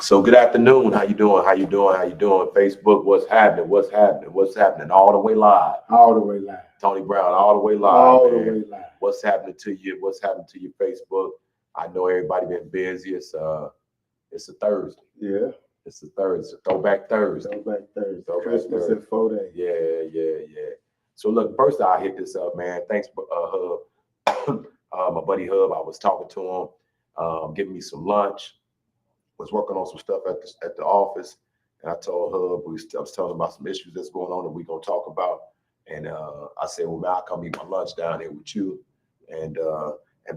So good afternoon. How you doing? How you doing? How you doing? Facebook, what's happening? What's happening? What's happening? All the way live. All the way live. Tony Brown, all the way live, All the man. way live. What's happening to you? What's happening to your Facebook? I know everybody been busy. It's a Thursday. Yeah. It's a Thursday. It's a throwback Thursday. Throwback Thursday. Throwback Christmas Thursday. in 4 days. Yeah. So look, first I hit this up, man. Thanks, Hub. My buddy Hub. I was talking to him, giving me some lunch. Was working on some stuff at the office, and I told Hub I was telling him about some issues that's going on that we're gonna talk about. And I said, well, man, I'll come eat my lunch down here with you. And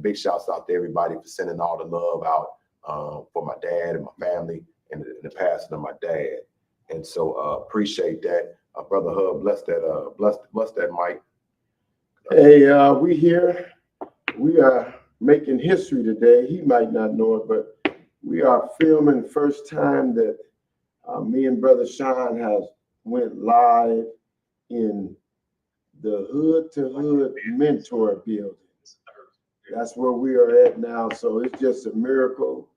big shouts out to everybody for sending all the love out for my dad and my family and the passing of my dad. And so appreciate that, brother Hub. Bless that mic. Hey, we here. We are making history today. He might not know it, but we are filming the first time that me and brother Sean has went live in the Hood to Hood Mentor building. That's where we are at now. So it's just a miracle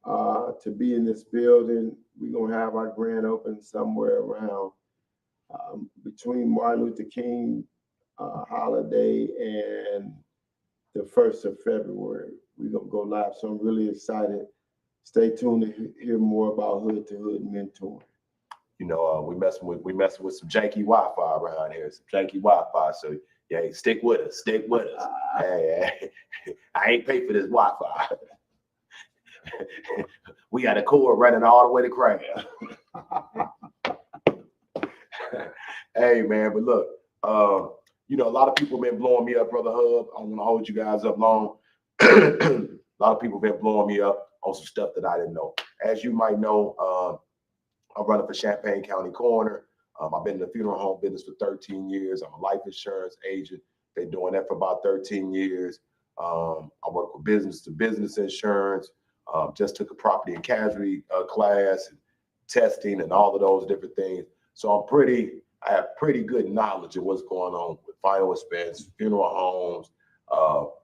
to be in this building. We're going to have our grand opening somewhere around between Martin Luther King holiday and the 1st of February. We're going to go live. So I'm really excited. Stay tuned to hear more about Hood to Hood Mentoring. You know, we messing with some janky Wi-Fi around here, some janky Wi-Fi. So yeah, stick with us. Hey, I ain't paid for this Wi-Fi. We got a cord running all the way to Crab. Hey man, but look, you know, a lot of people been blowing me up, brother Hub. I don't want to hold you guys up long. A lot of people been blowing me up on some stuff that I didn't know. As you might know, I'm running for Champaign County Coroner. I've been in the funeral home business for 13 years. I'm a life insurance agent. Been doing that for about 13 years. I work with business to business insurance. Just took a property and casualty class and testing and all of those different things. So I have pretty good knowledge of what's going on with final expense, funeral homes,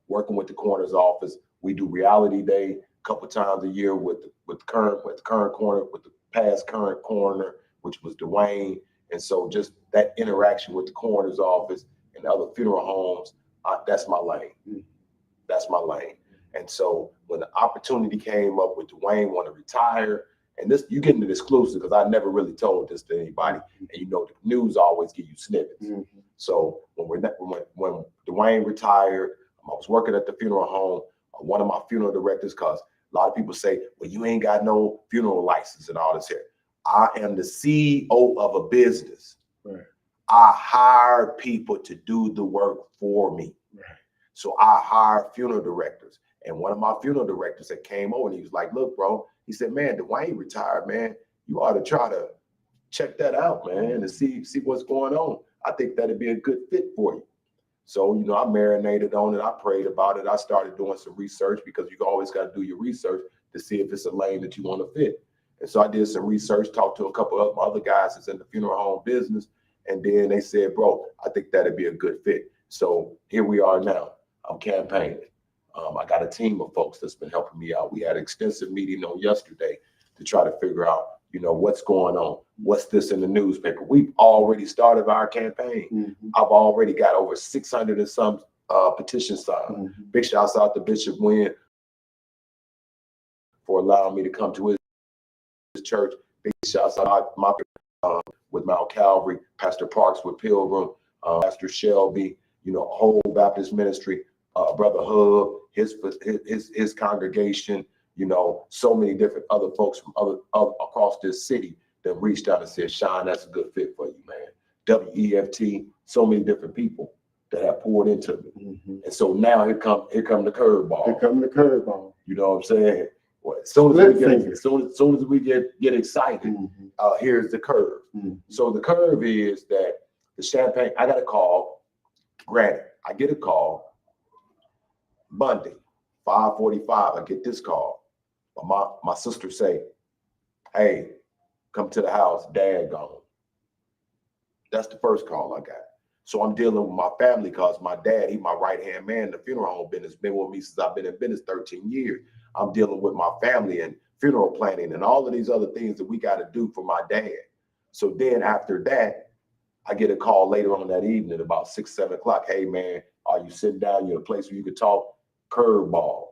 working with the coroner's office. We do reality day a couple times a year with the current coroner, with the past current coroner, which was Dwayne. And so just that interaction with the coroner's office and other funeral homes, that's my lane. That's my lane. And so when the opportunity came up with Dwayne want to retire, and this, you getting an exclusive because I never really told this to anybody. And you know, the news always give you snippets. Mm-hmm. So when Dwayne retired, I was working at the funeral home. One of my funeral directors, because a lot of people say, well, you ain't got no funeral license and all this here. I am the CEO of a business. Right. I hire people to do the work for me. Right. So I hire funeral directors. And one of my funeral directors that came over and he was like, look, bro, he said, man, Dwayne retired, man. You ought to try to check that out, man, and see what's going on. I think that'd be a good fit for you. So, you know, I marinated on it. I prayed about it. I started doing some research because you always got to do your research to see if it's a lane that you want to fit. And so I did some research, talked to a couple of other guys that's in the funeral home business. And then they said, bro, I think that'd be a good fit. So here we are now. I'm campaigning. I got a team of folks that's been helping me out. We had an extensive meeting on yesterday to try to figure out, you know, what's going on. What's this in the newspaper? We've already started our campaign. Mm-hmm. I've already got over 600 and some petitions signed. Mm-hmm. Big shouts out to Bishop Wynn for allowing me to come to his church. Big shouts out my with Mount Calvary, Pastor Parks with Pilgrim, Pastor Shelby, you know, whole Baptist ministry, Brother Hub, his congregation, you know, so many different other folks from other across this city that reached out and said, Sean, that's a good fit for you, man. WEFT, so many different people that have poured into me. Mm-hmm. And so now here come the curveball. Here come the curveball. You know what I'm saying? Well, as soon as we get excited, mm-hmm. Here's the curve. Mm-hmm. So the curve is that the Champaign, I got a call. Granted, I get a call Monday, 5:45. I get this call. My sister say, hey, come to the house, dad gone. That's the first call I got. So I'm dealing with my family because my dad, he's my right-hand man in the funeral home business, been with me since I've been in business 13 years. I'm dealing with my family and funeral planning and all of these other things that we got to do for my dad. So then after that, I get a call later on that evening at about 6, 7 o'clock. Hey man, are you sitting down? You're in a place where you can talk? Curveball.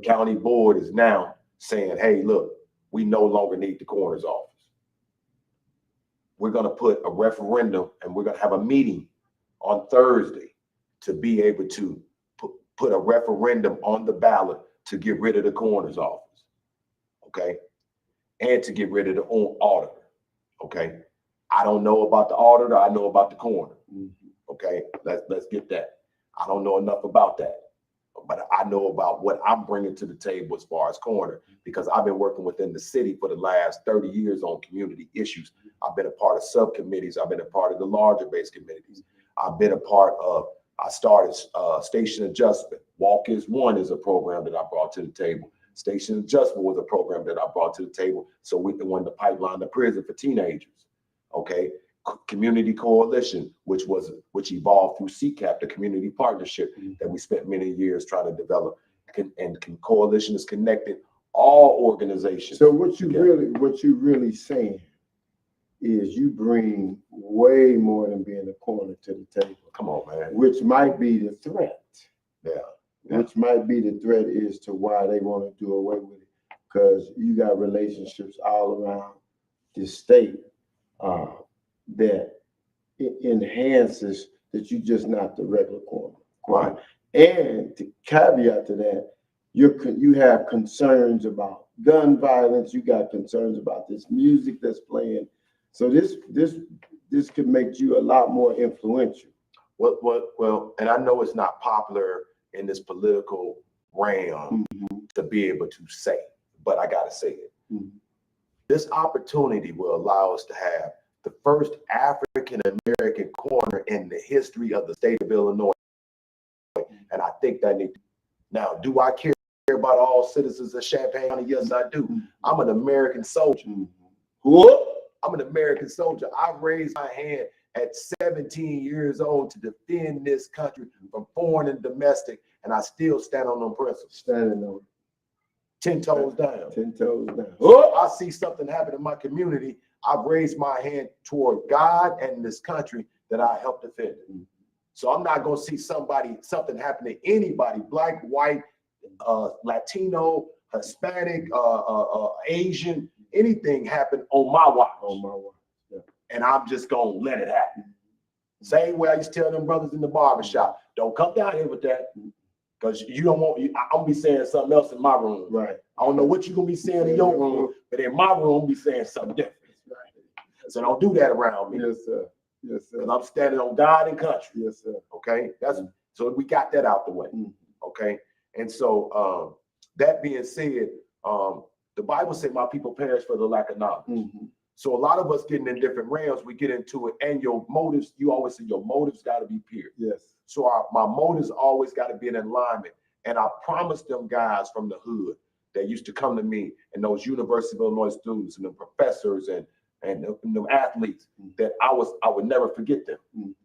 County board is now saying, hey, look, we no longer need the coroner's office. We're going to put a referendum and we're going to have a meeting on Thursday to be able to put a referendum on the ballot to get rid of the coroner's office. Okay. And to get rid of the auditor. Okay. I don't know about the auditor. I know about the coroner. Okay. Let's get that. I don't know enough about that, but I know about what I'm bringing to the table as far as coroner, because I've been working within the city for the last 30 years on community issues. I've been a part of subcommittees. I've been a part of the larger base committees. I've been a part of, I started Station Adjustment. Walk is One is a program that I brought to the table. Station Adjustment was a program that I brought to the table. So we can run the pipeline to prison for teenagers. Okay. Community Coalition, which evolved through CCAP, the community partnership that we spent many years trying to develop. And coalition is connecting all organizations. So what you really saying is you bring way more than being a coroner to the table. Come on, man. Which might be the threat. Yeah. Which might be the threat as to why they want to do away with it, because you got relationships all around the state that enhances that you're just not the regular coroner. Right. And to caveat to that, you have concerns about gun violence. You got concerns about this music that's playing. So this could make you a lot more influential. Well, and I know it's not popular in this political realm to be able to say, but I gotta say it. This opportunity will allow us to have the first African American coroner in the history of the state of Illinois. And I think that now, do I care about all citizens of Champaign County? Yes, I do. I'm an American soldier. I'm an American soldier. I raised my hand at 17 years old to defend this country from foreign and domestic, and I still stand on them principles. Standing on 10 toes down. 10 toes down. I see something happen in my community. I've raised my hand toward God and this country that I help defend. So I'm not going to see something happen to anybody, black, white, Latino, Hispanic, Asian, anything happen on my watch. On my watch. Yeah. And I'm just going to let it happen. Same way I used to tell them brothers in the barbershop, don't come down here with that, because you don't want, I'm going to be saying something else in my room. Right. I don't know what you're going to be saying in your room, but in my room, I'll be saying something different. Right. So don't do that around me. Yes, sir. Yes, sir. Because I'm standing on God and country. Yes, sir. Okay. So we got that out the way. Okay. And so that being said, the Bible said my people perish for the lack of knowledge. So a lot of us getting in different realms, we get into it, and your motives, you always say your motives got to be pure. Yes. So my motives always got to be in alignment. And I promised them guys from the hood that used to come to me, and those University of Illinois students and the professors and the athletes, that I would never forget them.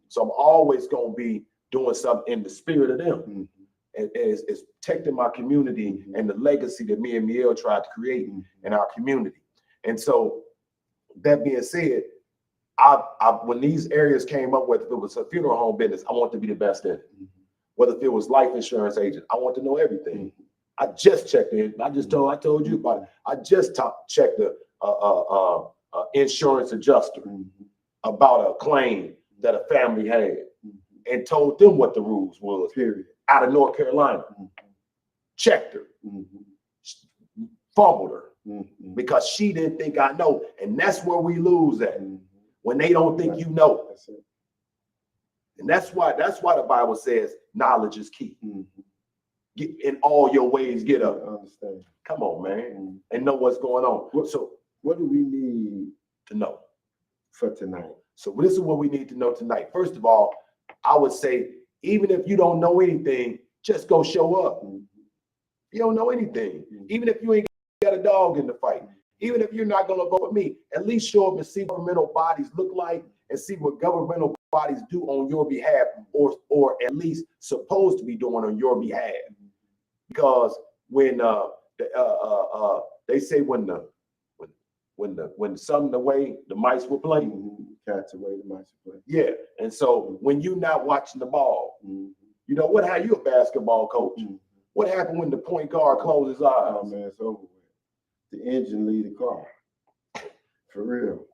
So I'm always going to be doing something in the spirit of them. And it's protecting my community and the legacy that me and Miel tried to create in our community. And so that being said, I when these areas came up, whether it was a funeral home business, I want to be the best in it. Whether if it was life insurance agent, I want to know everything. I just checked in. I told you about it. I just checked the insurance adjuster about a claim that a family had and told them what the rules was. Period. Out of North Carolina. Checked her. Fumbled her. Because she didn't think I know. And that's where we lose at. When they don't think you know. That's it. And that's why the Bible says knowledge is key. Get in all your ways, get up. I understand. Come on, man. And know what's going on. So what do we need to know for tonight? So this is what we need to know tonight. First of all, I would say, even if you don't know anything, just go show up. You don't know anything. Even if you ain't got a dog in the fight, even if you're not going to vote with me, at least show up and see what governmental bodies look like and see what governmental bodies do on your behalf, or at least supposed to be doing on your behalf. Because when the they say when something away, the mice will play. Cats away, the mice will play. Yeah, and so when you're not watching the ball, you know what? How you a basketball coach? What happened when the point guard closes his eyes? Oh man, it's over with. The engine lead the car. For real.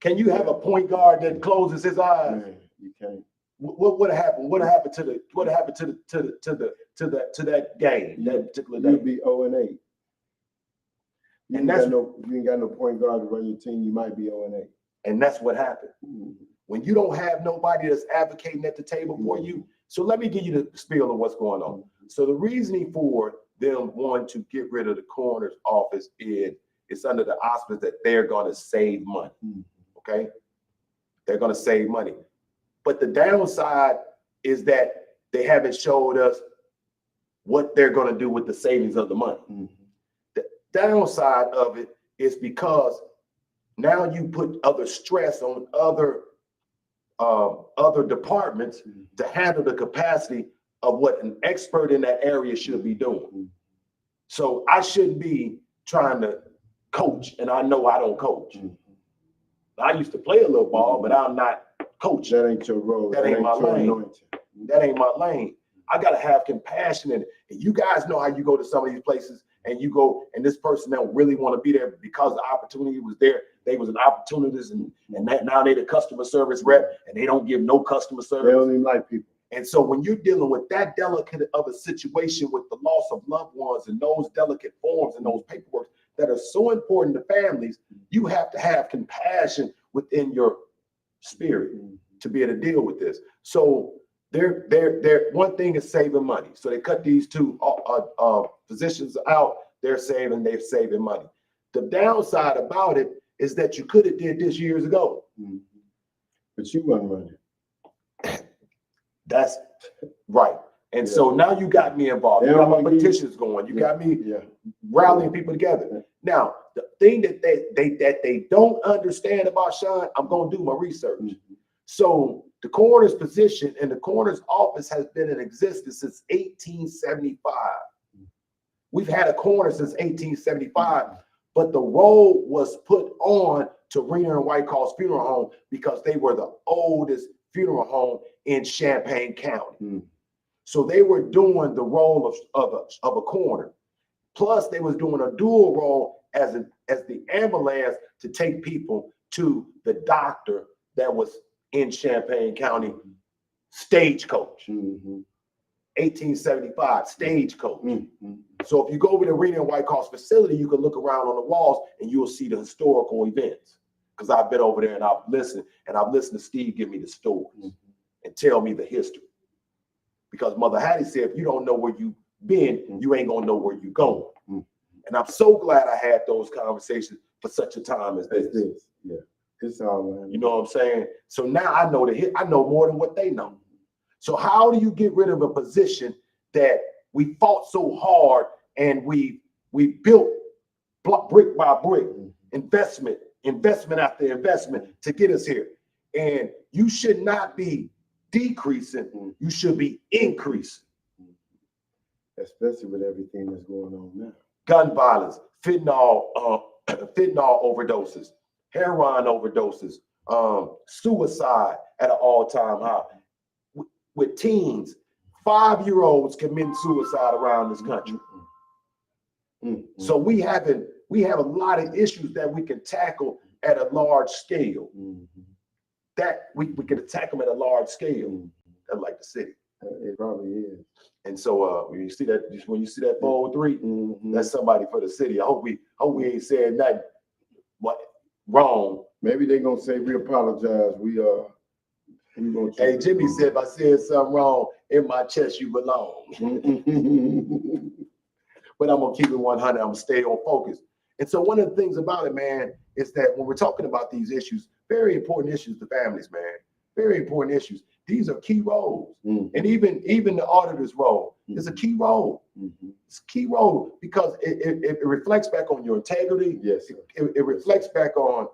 Can you have a point guard that closes his eyes? Man, you can't. What happened? What happened to that game? That particular day? You'd be 0-8. You And ain't got no point guard to run your team. You might be 0-8. And that's what happened. When you don't have nobody that's advocating at the table for you. So let me give you the spiel of what's going on. So the reasoning for them wanting to get rid of the coroner's office is it's under the auspice that they're going to save money. Okay, they're going to save money, but the downside is that they haven't showed us what they're going to do with the savings of the money. The downside of it is because now you put other stress on other departments to handle the capacity of what an expert in that area should be doing. So I shouldn't be trying to coach, and I know I don't coach. I used to play a little ball, but I'm not coaching. That ain't your role. That ain't my lane. Anointing. That ain't my lane. I gotta have compassion in it. And you guys know how you go to some of these places and you go, and this person don't really want to be there because the opportunity was there. They was an opportunist, and that now they the customer service rep, and they don't give no customer service. They don't even like people. And so when you're dealing with that delicate of a situation with the loss of loved ones and those delicate forms and those paperwork that are so important to families, you have to have compassion within your spirit to be able to deal with this. So they're one thing is saving money. So they cut these two positions out. They're saving money. The downside about it is that you could have did this years ago. But you wasn't running. That's right. And so now you got me involved. You got my petitions going. You got me rallying people together. Now, the thing that they don't understand about Sean, I'm going to do my research. So the coroner's position and the coroner's office has been in existence since 1875. We've had a coroner since 1875, but the role was put on to Rena and White Cross Funeral Home because they were the oldest funeral home in Champaign County. So they were doing the role of a coroner. Plus, they was doing a dual role as the ambulance to take people to the doctor that was in Champaign County, stagecoach. 1875, stagecoach. So if you go over to Rena and White Cross facility, you can look around on the walls and you'll see the historical events. Because I've been over there and I've listened to Steve give me the stories and tell me the history. Because Mother Hattie said, if you don't know where you've been, you ain't gonna know where you're going. And I'm so glad I had those conversations for such a time as this. Yeah, it's all right. You know what I'm saying? So now I know I know more than what they know. So how do you get rid of a position that we fought so hard and we built brick by brick, investment after investment to get us here? And you should not be decreasing, you should be increasing. Especially with everything that's going on now. Gun violence, fentanyl overdoses, heroin overdoses, suicide at an all-time high. With teens, 5-year-olds committing suicide around this country. So we have a lot of issues that we can tackle at a large scale. That we can attack them at a large scale, like the city. It probably is. And so when you see that 403, that's somebody for the city. I hope we ain't saying nothing wrong. Maybe they're gonna say we apologize. Hey, Jimmy said if I said something wrong, in my chest you belong. But I'm gonna keep it 100. I'm gonna stay on focus. And so one of the things about it, man, is that when we're talking about these issues, very important issues to families, man, very important issues. These are key roles. And even the auditor's role is a key role. It's a key role because it reflects back on your integrity. Yes. It reflects back on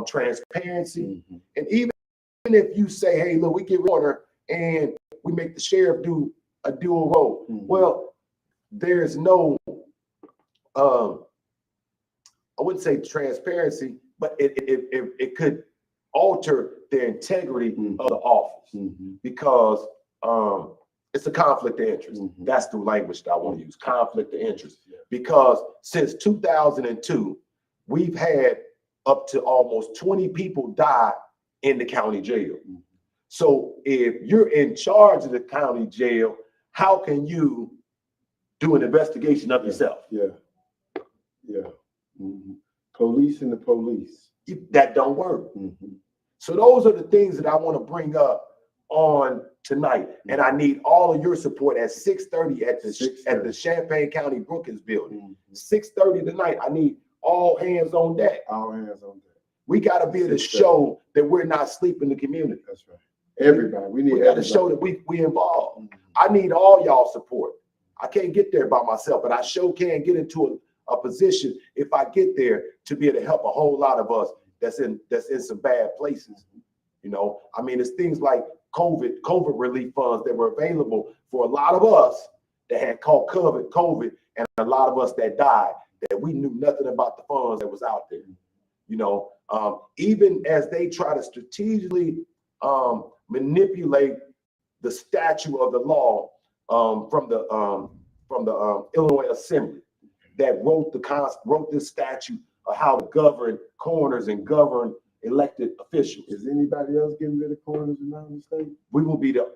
transparency. And even if you say, hey, look, we get order and we make the sheriff do a dual role. Well, there's no I wouldn't say transparency, but it could alter the integrity of the office because it's a conflict of interest. That's the language that I want to use, conflict of interest. Because since 2002, we've had up to almost 20 people die in the county jail. So if you're in charge of the county jail, how can you do an investigation of yourself? Policing the police. That don't work. So those are the things that I want to bring up on tonight, and I need all of your support at 6:30 at the Champaign County Brookings building. 6:30 tonight. I need all hands on deck. All hands on deck. We got to be able to show that we're not sleeping in the community. That's right. Everybody. We got to show that we involved. I need all y'all support. I can't get there by myself, but I sure can get into a position if I get there to be able to help a whole lot of us that's in some bad places. You know, I mean, it's things like COVID relief funds that were available for a lot of us that had caught COVID, and a lot of us that died, that we knew nothing about the funds that was out there. You know, even as they try to strategically manipulate the statute of the law from the Illinois Assembly that wrote this statute of how to govern coroners and govern elected officials. Is anybody else getting rid of coroners around the state? We would be the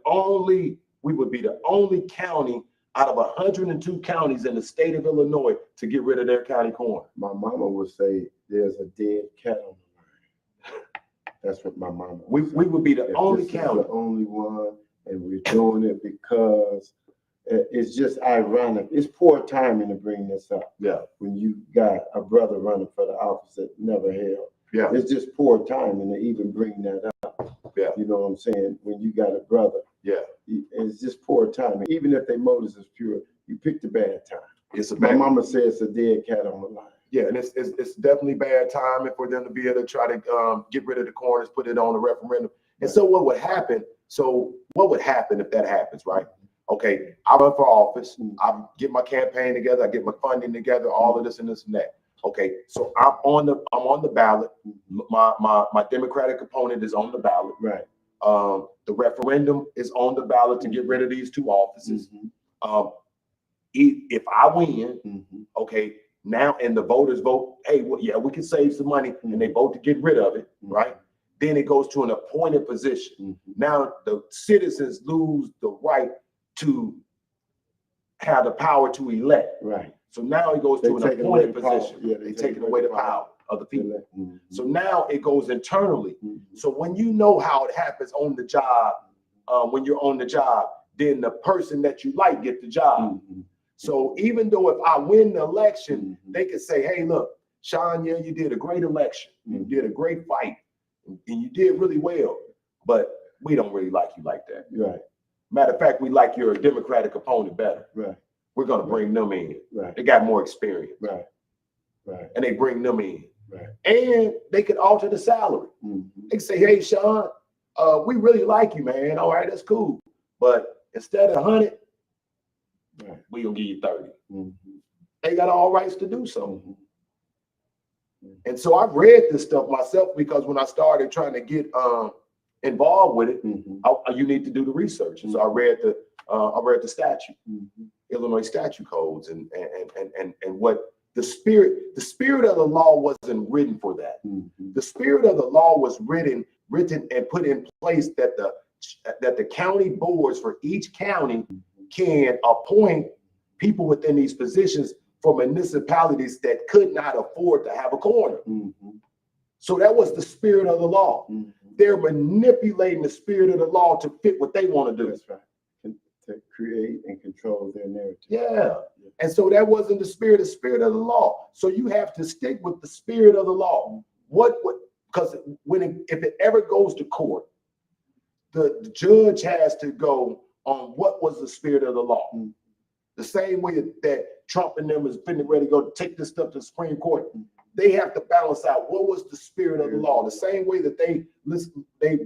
only county out of 102 counties in the state of Illinois to get rid of their county coroner. My mama would say there's a dead cat on the line. That's what my mama would say. We would be the only county. The only one, and we're doing it because it's just ironic. It's poor timing to bring this up. Yeah. When you got a brother running for the office that never held. Yeah. It's just poor timing to even bring that up. Yeah. You know what I'm saying? When you got a brother. Yeah. It's just poor timing. Even if their motives is pure, you picked a bad time. It's a My bad. mama says it's a dead cat on the line. Yeah, and it's definitely bad timing for them to be able to try to get rid of the coroners, put it on a referendum. And so what would happen? If that happens, right? Okay, I run for office. I get my campaign together. I get my funding together. All of this and this and that. Okay, so I'm on the ballot. My Democratic opponent is on the ballot. Right. The referendum is on the ballot to get rid of these two offices. If I win, okay, now and the voters vote, hey, well, yeah, we can save some money, and they vote to get rid of it, right? Then it goes to an appointed position. Now the citizens lose the right to have the power to elect. Right. So now it goes to an appointed position. Yeah, they take away the power of the people. So now it goes internally. So when you know how it happens on the job, when you're on the job, then the person that you like get the job. So even though if I win the election, they can say, hey, look, Sean, yeah, you did a great election. You did a great fight. And you did really well. But we don't really like you like that. Right. Matter of fact, we like your Democratic opponent better. Right. We're going to bring them in. Right. They got more experience. Right. Right. And they bring them in. Right. And they could alter the salary. They can say, hey, Sean, we really like you, man. All right, that's cool. But instead of 100, we're going to give you 30. They got all rights to do so. And so I've read this stuff myself because when I started trying to get involved with it, you need to do the research. And so I read the statute, Illinois statute codes, and what the spirit of the law wasn't written for that. The spirit of the law was written and put in place that the county boards for each county can appoint people within these positions for municipalities that could not afford to have a coroner. So that was the spirit of the law. They're manipulating the spirit of the law to fit what they want to do. That's right. To create and control their narrative. Yeah. And so that wasn't the spirit of the law. So you have to stick with the spirit of the law. Because if it ever goes to court, the judge has to go on what was the spirit of the law. The same way that Trump and them is finna ready to go take this stuff to the Supreme Court. They have to balance out what was the spirit of the law. The same way that they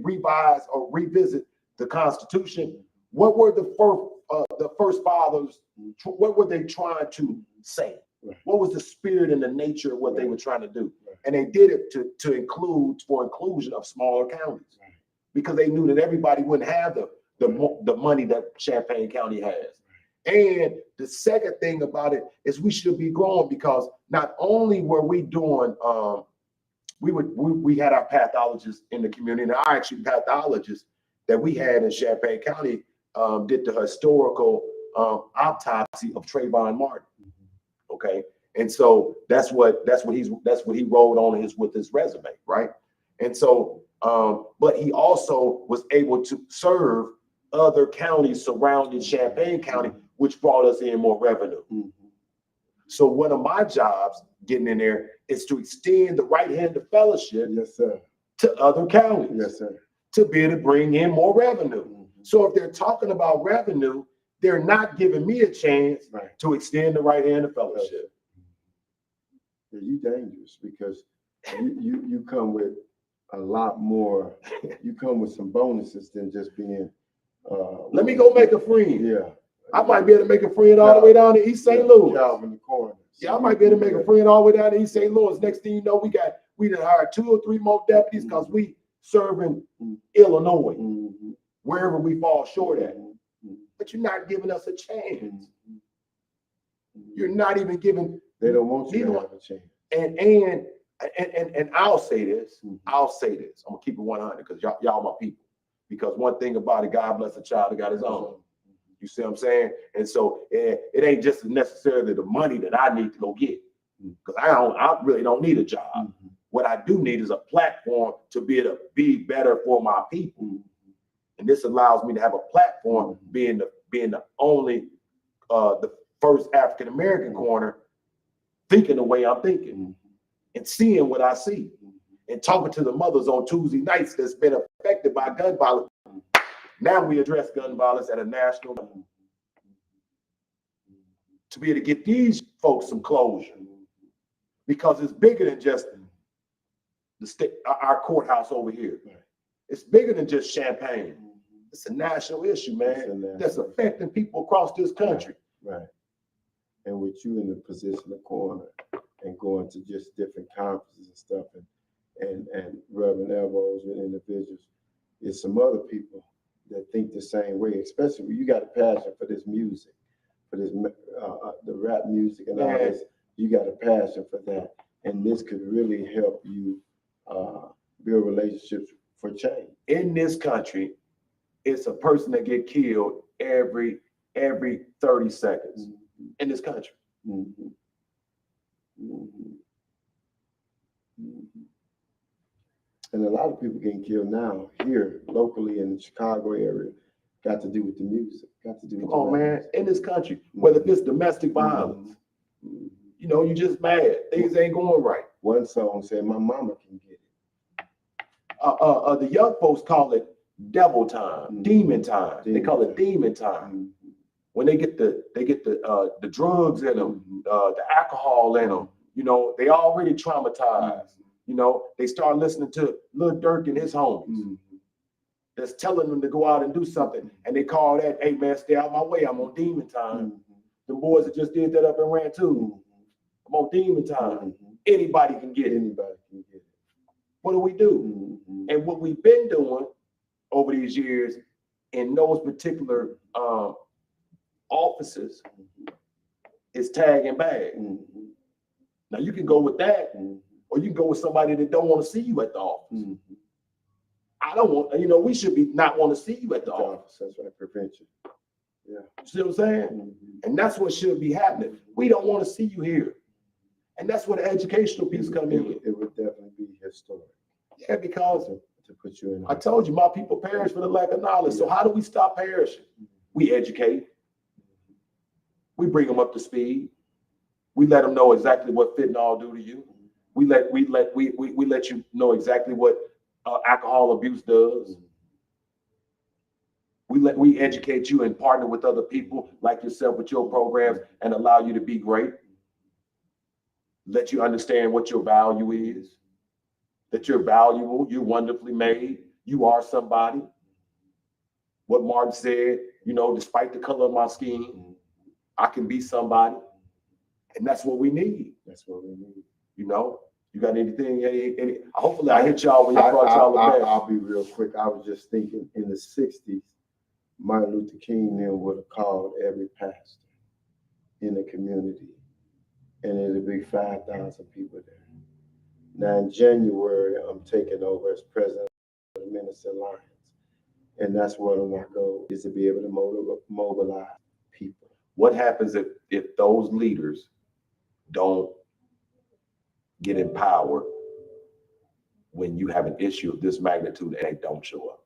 revise or revisit the Constitution. What were the first fathers? What were they trying to say? Right. What was the spirit and the nature of what they Right. were trying to do? Right. And they did it to include for inclusion of smaller counties, Right. because they knew that everybody wouldn't have the money that Champaign County has. And the second thing about it is we should be growing, because not only were we doing, we had our pathologists in the community, and our actually pathologists that we had in Champaign County did the historical autopsy of Trayvon Martin. Okay, and so that's what he wrote on with his resume, right? And so, but he also was able to serve other counties surrounding Champaign County, which brought us in more revenue. So one of my jobs getting in there is to extend the right hand of fellowship, yes, sir, to other counties, yes, sir, to be able to bring in more revenue. So if they're talking about revenue, they're not giving me a chance right, to extend the right hand of fellowship. Yeah, you dangerous, because you come with a lot more. You come with some bonuses than just being. Let me go make a friend. Yeah, I might be able to make a friend all the way down to East St. Louis. Calvin the corner. Yeah, I might be able to make a friend all the way down to East St. Louis. Next thing you know, we done hired 2 or 3 more deputies, because we serving Illinois, wherever we fall short at. But you're not giving us a chance. You're not even giving. They don't want you to have a chance. And I'll say this. I'll say this. I'm gonna keep it 100, because y'all my people. Because one thing about it, God bless a child that got his own. You see what I'm saying? And so it ain't just necessarily the money that I need to go get, because I really don't need a job. What I do need is a platform to be able to be better for my people. And this allows me to have a platform, being the only the first African American corner, thinking the way I'm thinking, and seeing what I see, and talking to the mothers on Tuesday nights that's been affected by gun violence. Now we address gun violence at a national level, to be able to get these folks some closure, because it's bigger than just our courthouse over here. It's bigger than just Champaign. It's a national issue, man, that's affecting people across this country. Right. And with you in the position of corner and going to just different conferences and stuff, and rubbing elbows with individuals, there's some other people that think the same way, especially when you got a passion for this music, for this the rap music and all this. You got a passion for that, and this could really help you build relationships for change. In this country, it's a person that get killed every 30 seconds in this country. And a lot of people getting killed now here locally in the Chicago area got to do with the music, got to do with man, in this country, whether it's domestic violence, you know, you just mad, things ain't going right. One song said, "My mama can get it." The young folks call it devil time, demon time. They call it demon time. When they get the drugs in them, the alcohol in them, you know, they already traumatized. You know, they start listening to Lil Durk and his homies that's telling them to go out and do something, and they call that, "Hey man, stay out my way, I'm on demon time." The boys that just did that up and ran too. I'm on demon time. Anybody can get it. Anybody can get it. What do? And what we've been doing over these years in those particular offices is tag and bag. Now you can go with that, or you can go with somebody that don't want to see you at the office. I don't want, you know, we should be not want to see you at the office. That's right, prevention. Yeah. You see what I'm saying? And that's what should be happening. We don't want to see you here. And that's where the educational piece come in. It would definitely be historic. Yeah, because to put you in. I told you, my people perish for the lack of knowledge. So how do we stop perishing? We educate. We bring them up to speed. We let them know exactly what fentanyl do to you. We let you know exactly what alcohol abuse does. We educate you and partner with other people like yourself with your programs and allow you to be great. Let you understand what your value is, that you're valuable, you're wonderfully made, you are somebody. What Martin said, you know, despite the color of my skin, I can be somebody. And that's what we need. That's what we need. You know, you got anything? Hopefully I hit y'all when y'all brought y'all the best. I'll be real quick. I was just thinking in the 60s, Martin Luther King then would have called every pastor in the community, and it'll be 5,000 people there. Now in January, I'm taking over as president of the Minister Alliance, and that's one of my goals is to be able to mobilize people. What happens if those leaders don't get empowered when you have an issue of this magnitude and they don't show up?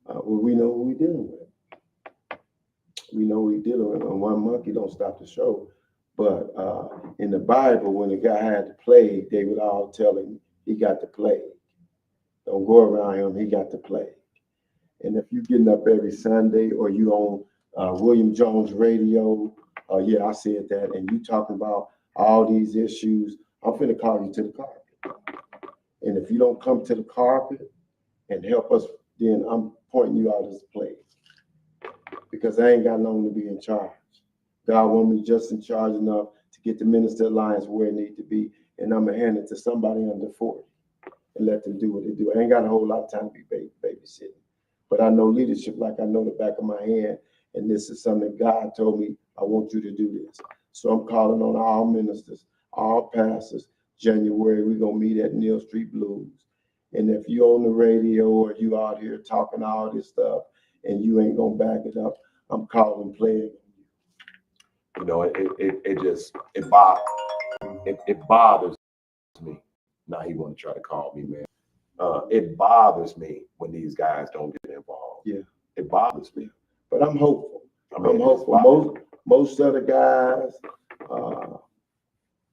Well, we know who we're dealing with. We know we're dealing with. And one monkey don't stop the show. But in the Bible, when the guy had the plague, they would all tell him he got the plague. Don't go around him, he got the plague. And if you're getting up every Sunday or you on William Jones radio, yeah, I said that, and you talking about all these issues, I'm finna call you to the carpet. And if you don't come to the carpet and help us, then I'm pointing you out as a plague. Because I ain't got long to be in charge. God want me just in charge enough to get the Minister Alliance where it need to be, and I'm gonna hand it to somebody under 40 and let them do what they do. I ain't got a whole lot of time to be babysitting, but I know leadership like I know the back of my hand, and this is something God told me, I want you to do this. So I'm calling on all ministers, all pastors. January, we're gonna meet at Neal Street Blues. And if you on the radio or you out here talking all this stuff and you ain't gonna back it up, I'm calling plague. You know, it bothers me. Now he want to try to call me, man. It bothers me when these guys don't get involved. Yeah, it bothers me. But I'm hopeful. I'm hopeful. Most of the guys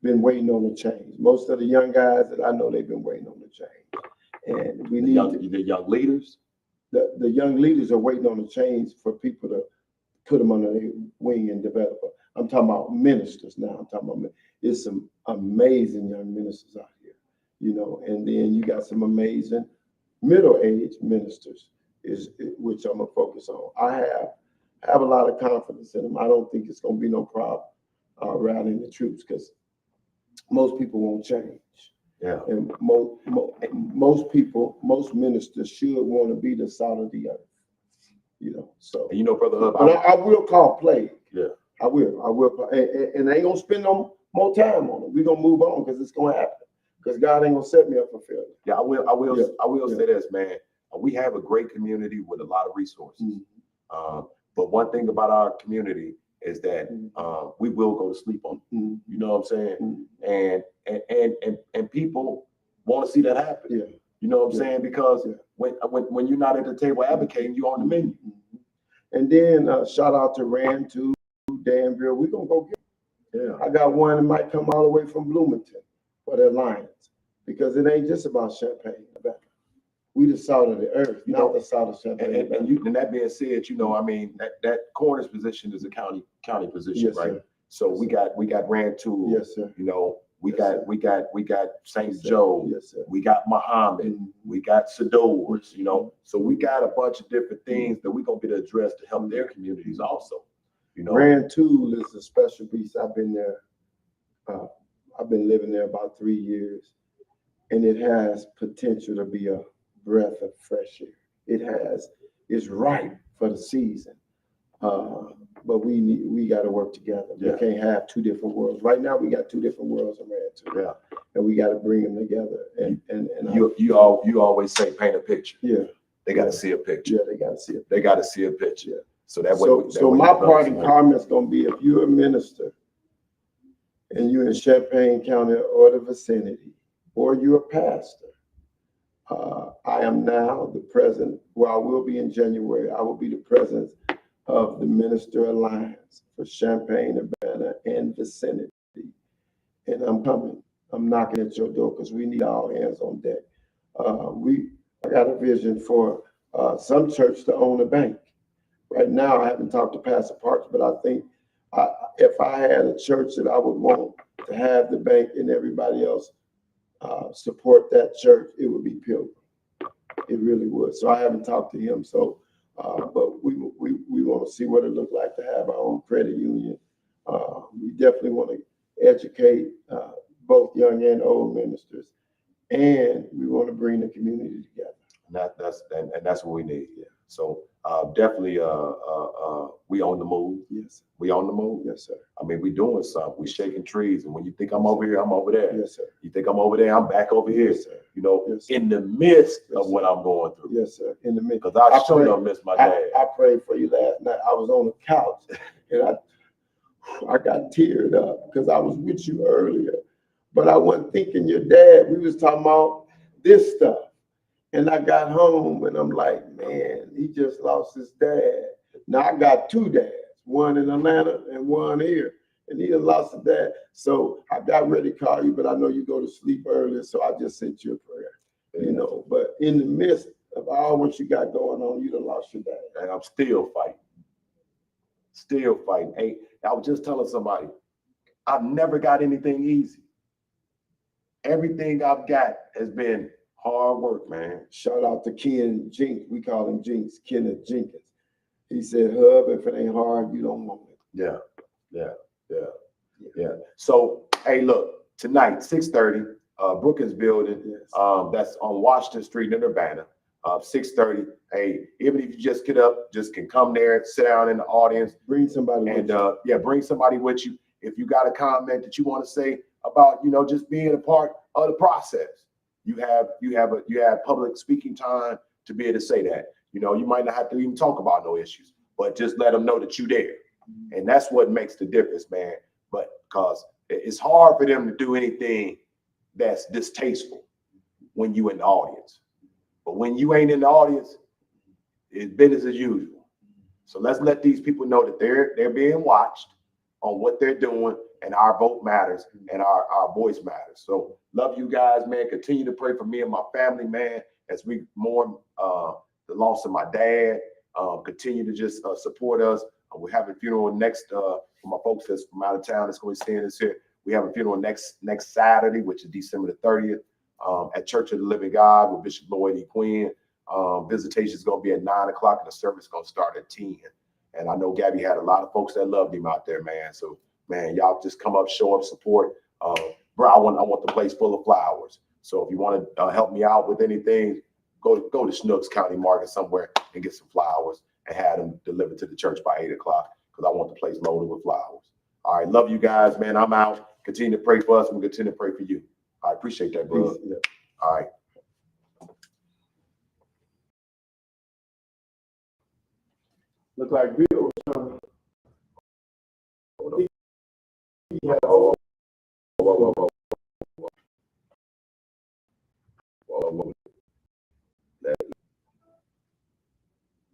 been waiting on the change. Most of the young guys that I know, they've been waiting on the change. And we need the young leaders. The young leaders are waiting on the change for people to put them under their wing and develop. I'm talking about ministers now. I'm talking about there's some amazing young ministers out here, you know, and then you got some amazing middle-aged ministers, which I'm gonna focus on. I have a lot of confidence in them. I don't think it's gonna be no problem rallying the troops because most people won't change. Yeah. And most people, most ministers should want to be the salt of the earth. You know, so. And you know, Brother Hub, but I will call plague. Yeah. I will. And I ain't gonna spend no more time on it. We're gonna move on because it's gonna happen. Because God ain't gonna set me up for failure. Yeah, I will say this, man. We have a great community with a lot of resources. Mm-hmm. But one thing about our community is that we will go to sleep on it. Mm-hmm. You know what I'm saying? Mm-hmm. And people want to see that happen. Yeah. You know what I'm saying? Because when you're not at the table advocating, you're on the menu. Mm-hmm. And then shout out to Rand to Danville. We're gonna go get them. Yeah. I got one that might come all the way from Bloomington for the Alliance. Because it ain't just about Champaign. We the salt of the earth, not the salt of Champaign. And that being said, you know, I mean, that coroner's position is a county position, yes, right? Sir. So yes, we got Rantoul. Yes, sir. You know, we got St. Joe. Yes, sir. We got Muhammad. Mm-hmm. We got Sadors. You know, so we got a bunch of different things that we're gonna get addressed to help their communities also. You know, Rantoul is a special beast. I've been there. I've been living there about 3 years, and it has potential to be a breath of fresh air. It's ripe for the season, but we got to work together. Yeah. We can't have two different worlds. Right now, we got two different worlds in Rantoul. Yeah, and we got to bring them together. And you always say paint a picture. Yeah, they got to see a picture. Yeah, they got to see it. They got to see a picture. Yeah. So that way. So my parting comment is going to be: if you're a minister and you're in Champaign County or the vicinity, or you're a pastor. I am now the president, well, I will be in January, I will be the president of the Minister Alliance for Champaign, Urbana, and vicinity. And I'm coming. I'm knocking at your door because we need all hands on deck. I got a vision for some church to own a bank. Right now, I haven't talked to Pastor Parks, but I think if I had a church that I would want to have the bank and everybody else support that church, it would be Pilgrim. It really would. So I haven't talked to him. So, but we want to see what it looked like to have our own credit union. We definitely want to educate both young and old ministers, and we want to bring the community together. And that's what we need. Yeah. So definitely we on the move. Yes. We on the move. Yes, sir. I mean, we doing something. We shaking trees. And when you think I'm over here, I'm over there. Yes, sir. You think I'm over there, I'm back over here. Yes, sir. You know, yes, sir. in the midst yes, of what I'm going through. Yes, sir. In the midst. Because I sure don't miss my dad. I prayed for you last night. I was on the couch and I got teared up because I was with you earlier. But I wasn't thinking your dad. We was talking about this stuff. And I got home and I'm like, man, he just lost his dad. Now I got two dads, one in Atlanta and one here. And he done lost his dad. So I got ready to call you, but I know you go to sleep early. So I just sent you a prayer, you know. But in the midst of all what you got going on, you done lost your dad. And I'm still fighting. Still fighting. Hey, I was just telling somebody, I've never got anything easy. Everything I've got has been hard work, man. Shout out to Ken Jinks. We call him Jinks, Kenneth Jenkins. He said, Hub, if it ain't hard, you don't want it. Yeah. So, hey, look, tonight, 6:30, Brookings Building. Yes. That's on Washington Street in Urbana. 6:30. Hey, even if you just get up, just can come there, sit down in the audience. Bring somebody and with you. bring somebody with you. If you got a comment that you want to say about, just being a part of the process, you have public speaking time to be able to say that. You might not have to even talk about no issues, but just let them know that you're there. And that's what makes the difference, man. But because it's hard for them to do anything that's distasteful when you in the audience. But when you ain't in the audience, it's business as usual. So let's let these people know that they're being watched on what they're doing, and our vote matters and our voice matters. So love you guys, man. Continue to pray for me and my family, man, as we mourn the loss of my dad. Continue to just support us. We're having a funeral next for my folks that's from out of town that's going to be seeing this here. We have a funeral next Saturday, which is December the 30th, at Church of the Living God with Bishop Lloyd E. Quinn. Visitation is going to be at 9 o'clock, and the service is going to start at 10. And I know Gabby had a lot of folks that loved him out there, man. So, man, y'all just come up, show up, support. Bro, I want the place full of flowers. So if you want to help me out with anything, go to Schnooks County Market somewhere and get some flowers and have them delivered to the church by 8 o'clock, because I want the place loaded with flowers. All right, love you guys, man. I'm out. Continue to pray for us, and we'll continue to pray for you. I appreciate that, bro. Yeah. All right. Look like Bill was trying to.